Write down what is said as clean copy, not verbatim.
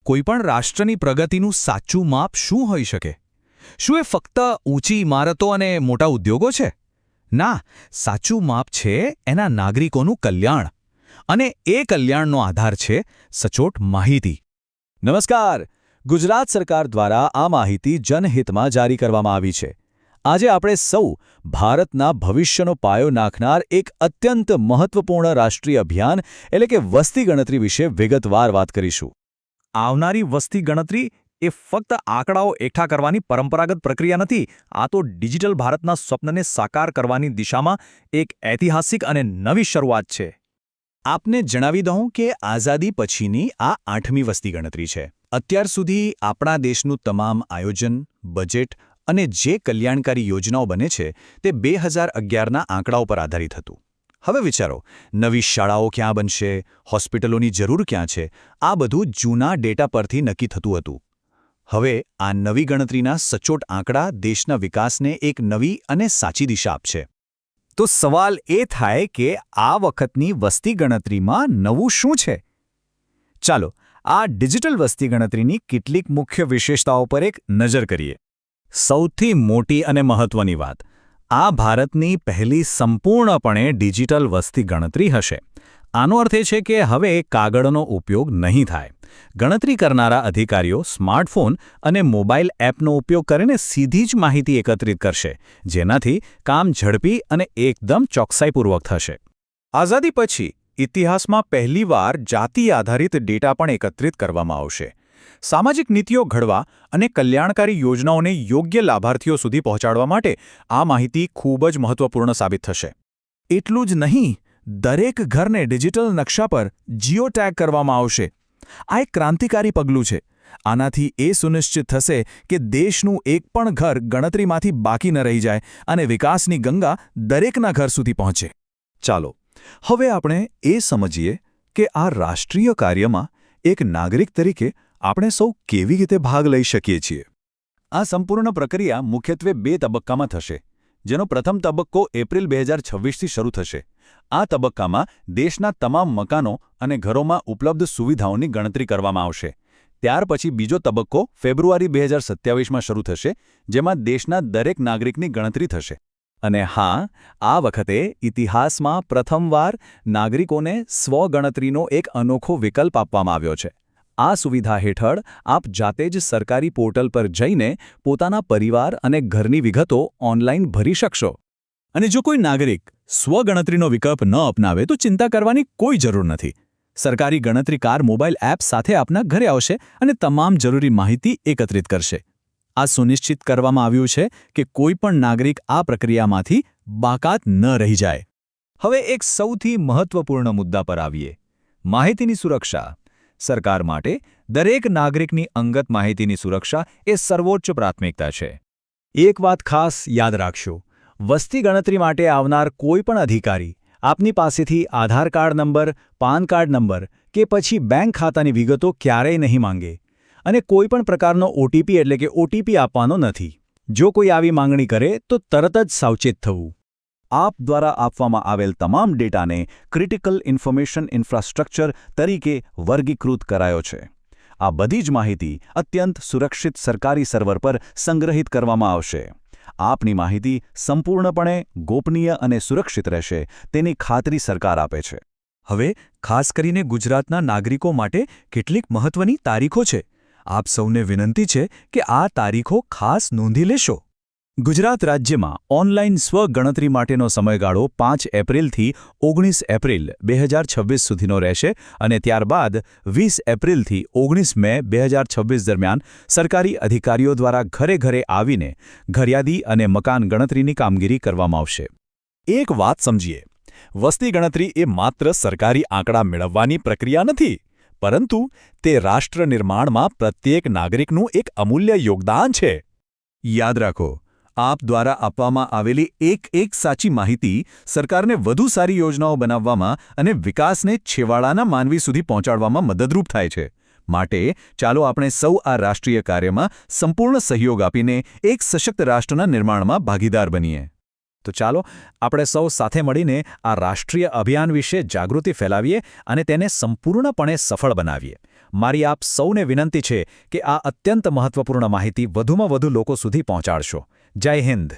કોઈપણ રાષ્ટ્રની પ્રગતિનું સાચું માપ શું હોઈ શકે? શું એ ફક્ત ઊંચી ઇમારતો અને મોટા ઉદ્યોગો છે? ના, સાચું માપ છે એના નાગરિકોનું કલ્યાણ. અને એ કલ્યાણનો આધાર છે સચોટ માહિતી. નમસ્કાર. ગુજરાત સરકાર દ્વારા આ માહિતી જનહિતમાં જારી કરવામાં આવી છે. આજે આપણે સૌ ભારતના ભવિષ્યનો પાયો નાખનાર એક અત્યંત મહત્વપૂર્ણ રાષ્ટ્રીય અભિયાન એટલે કે વસ્તી ગણતરી વિશે વિગતવાર વાત કરીશું. આવનારી વસ્તી ગણતરી એ ફક્ત આંકડાઓ એકઠા કરવાની પરંપરાગત પ્રક્રિયા નથી. આ તો ડિજિટલ ભારતના સ્વપ્નને સાકાર કરવાની દિશામાં એક ઐતિહાસિક અને નવી શરૂઆત છે. આપને જણાવી દઉં કે આઝાદી પછીની આ 8મી વસ્તી ગણતરી છે. અત્યાર સુધી આપણા દેશનું તમામ આયોજન, બજેટ અને જે કલ્યાણકારી યોજનાઓ બને છે તે 2011ના આંકડાઓ પર આધારિત હતું. હવે વિચારો, નવી શાળાઓ ક્યાં બનશે, હોસ્પિટલોની જરૂર ક્યાં છે, આ બધું જૂના ડેટા પરથી નક્કી થતું હતું. હવે આ નવી ગણતરીના સચોટ આંકડા દેશના વિકાસને એક નવી અને સાચી દિશા આપશે. તો સવાલ એ થાય કે આ વખતની વસ્તી ગણતરીમાં નવું શું છે? ચાલો આ ડિજિટલ વસ્તી ગણતરીની કેટલીક મુખ્ય વિશેષતાઓ પર એક નજર કરીએ. સૌથી મોટી અને મહત્વની વાત, આ ભારતની પહેલી સંપૂર્ણપણે ડિજિટલ વસ્તી ગણતરી હશે. આનો અર્થ એ છે કે હવે કાગળનો ઉપયોગ નહીં થાય. ગણતરી કરનારા અધિકારીઓ સ્માર્ટફોન અને મોબાઈલ એપનો ઉપયોગ કરીને સીધી જ માહિતી એકત્રિત કરશે, જેનાથી કામ ઝડપી અને એકદમ ચોકસાઈપૂર્વક થશે. આઝાદી પછી ઇતિહાસમાં પહેલીવાર જાતિ આધારિત ડેટા પણ એકત્રિત કરવામાં આવશે. સામાજિક નીતિઓ ઘડવા અને કલ્યાણકારી યોજનાઓને યોગ્ય લાભાર્થીઓ સુધી પહોંચાડવા માટે આ માહિતી ખૂબ જ મહત્વપૂર્ણ સાબિત થશે. એટલું જ નહીં, દરેક ઘરને ડિજિટલ નકશા પર જીઓ ટેગ કરવામાં આવશે. આ એક ક્રાંતિકારી પગલું છે. આનાથી એ સુનિશ્ચિત થશે કે દેશનું એક પણ ઘર ગણતરીમાંથી બાકી ન રહી જાય અને વિકાસની ગંગા દરેકના ઘર સુધી પહોંચે. ચાલો હવે આપણે એ સમજીએ કે આ રાષ્ટ્રીય કાર્યમાં એક નાગરિક તરીકે આપણે સૌ કેવી રીતે ભાગ લઈ શકીએ છીએ. આ સંપૂર્ણ પ્રક્રિયા મુખ્યત્વે 2 તબક્કામાં થશે, જેનો પ્રથમ તબક્કો એપ્રિલ 2026થી શરૂ થશે. આ તબક્કામાં દેશના તમામ મકાનો અને ઘરોમાં ઉપલબ્ધ સુવિધાઓની ગણતરી કરવામાં આવશે. ત્યાર પછી બીજો તબક્કો ફેબ્રુઆરી 2027માં શરૂ થશે, જેમાં દેશના દરેક નાગરિકની ગણતરી થશે. અને હા, આ વખતે ઇતિહાસમાં પ્રથમવાર નાગરિકોને સ્વગણતરીનો એક અનોખો વિકલ્પ આપવામાં આવ્યો છે. આ સુવિધા હેઠળ આપ જાતે જ સરકારી પોર્ટલ પર જઈને પોતાના પરિવાર અને ઘરની વિગતો ઓનલાઈન ભરી શકશો. અને જો કોઈ નાગરિક સ્વગણતરીનો વિકલ્પ ન અપનાવે તો ચિંતા કરવાની કોઈ જરૂર નથી. સરકારી ગણતરીકાર મોબાઈલ એપ સાથે આપના ઘરે આવશે અને તમામ જરૂરી માહિતી એકત્રિત કરશે. આ સુનિશ્ચિત કરવામાં આવ્યું છે કે કોઈ પણ નાગરિક આ પ્રક્રિયામાંથી બાકાત ન રહી જાય. હવે એક સૌથી મહત્વપૂર્ણ મુદ્દા પર આવીએ, માહિતીની સુરક્ષા. સરકાર માટે દરેક નાગરિકની અંગત માહિતીની સુરક્ષા એ સર્વોચ્ચ પ્રાથમિકતા છે. એક વાત ખાસ યાદ રાખશો, વસ્તી ગણતરી માટે આવનાર કોઈ પણ અધિકારી આપની પાસેથી Aadhaar card number, PAN card number કે પછી બેંક ખાતાની વિગતો ક્યારેય નહીં માંગે. અને કોઈ પણ પ્રકારનો ઓટીપી આપવાનો નથી. જો કોઈ આવી માંગણી કરે તો તરત જ સાવચેત થવું. આપ દ્વારા આપવામાં આવેલ તમામ ડેટાને ક્રિટિકલ ઇન્ફોર્મેશન ઇન્ફ્રાસ્ટ્રક્ચર તરીકે વર્ગીકૃત કરાયો છે. આ બધી જ માહિતી અત્યંત સુરક્ષિત સરકારી સર્વર પર સંગ્રહિત કરવામાં આવશે. આપની માહિતી સંપૂર્ણપણે ગોપનીય અને સુરક્ષિત રહેશે, તેની ખાતરી સરકાર આપે છે. હવે ખાસ કરીને ગુજરાતના નાગરિકો માટે કેટલીક મહત્વની તારીખો છે. આપ સૌને વિનંતી છે કે આ તારીખો ખાસ નોંધી લેશો. ગુજરાત રાજ્યમાં ઓનલાઈન સ્વગણતરી માટેનો સમયગાળો 5 એપ્રિલથી 19 એપ્રિલ 2026 સુધીનો રહેશે અને ત્યારબાદ 20 એપ્રિલથી 19 મે 2026 દરમિયાન સરકારી અધિકારીઓ દ્વારા ઘરે ઘરે આવીને ઘરયાદી અને મકાન ગણતરીની કામગીરી કરવામાં આવશે. એક વાત સમજીએ, વસ્તી ગણતરી એ માત્ર સરકારી આંકડા મેળવવાની પ્રક્રિયા નથી, પરંતુ તે રાષ્ટ્ર નિર્માણમાં પ્રત્યેક નાગરિકનું એક અમૂલ્ય યોગદાન છે. યાદ રાખો, આપ દ્વારા આપવામાં આવેલી એક સાચી માહિતી સરકારને વધુ સારી યોજનાઓ બનાવવામાં અને વિકાસને છેવાડાના માનવી સુધી પહોંચાડવામાં મદદરૂપ થાય છે. માટે ચાલો આપણે સૌ આ રાષ્ટ્રીય કાર્યમાં સંપૂર્ણ સહયોગ આપીને એક સશક્ત રાષ્ટ્રના નિર્માણમાં ભાગીદાર બનીએ. તો ચાલો આપણે સૌ સાથે મળીને આ રાષ્ટ્રીય અભિયાન વિશે જાગૃતિ ફેલાવીએ અને તેને સંપૂર્ણપણે સફળ બનાવીએ. મારી આપ સૌને વિનંતી છે કે આ અત્યંત મહત્વપૂર્ણ માહિતી વધુમાં વધુ લોકો સુધી પહોંચાડશો. જય હિન્દ.